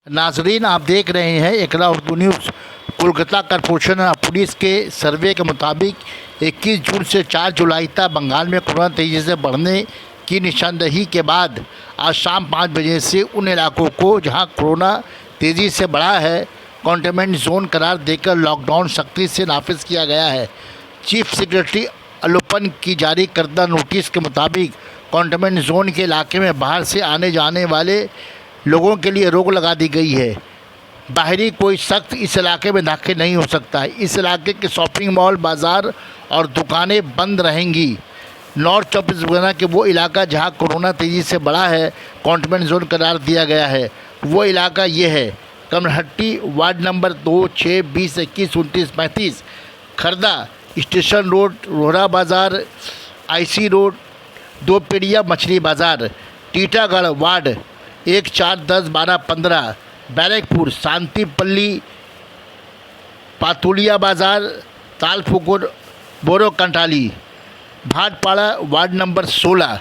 नाजरीन, आप देख रहे हैं एकला Urdu news. Kolkata corporation police के सर्वे के मुताबिक 21 जून से 4 जुलाई तक बंगाल में कोरोना तेज़ी से बढ़ने की निशानदेही के बाद आज शाम 5 बजे से उन इलाकों को जहां कोरोना तेज़ी से बढ़ा है कंटेनमेंट जोन करार देकर लॉकडाउन सख्ती से नाफिज किया गया है। चीफ सेक्रेटरी अलोपन की जारी करदा नोटिस के मुताबिक कंटेनमेंट जोन के इलाके में बाहर से आने जाने वाले लोगों के लिए रोक लगा दी गई है। बाहरी कोई शख्स इस इलाके में दाखिल नहीं हो सकता। इस इलाके के शॉपिंग मॉल, बाज़ार और दुकानें बंद रहेंगी। नॉर्थ 24 के वो इलाका जहां कोरोना तेज़ी से बढ़ा है कंटेनमेंट जोन करार दिया गया है, वो इलाका ये है: Kamarhati, ward number 2, 6, 20, 21, 29, 35, Khardah, station road, Rohra बाज़ार, IC रोड, दोपेड़िया मछली बाज़ार, टीटागढ़ वार्ड 1, 4, 10, 12, 15, बैरकपुर, शांतिपल्ली, पातुलिया बाज़ार, तालफुकुर, बोरो कंटाली, भाटपाड़ा वार्ड नंबर 16,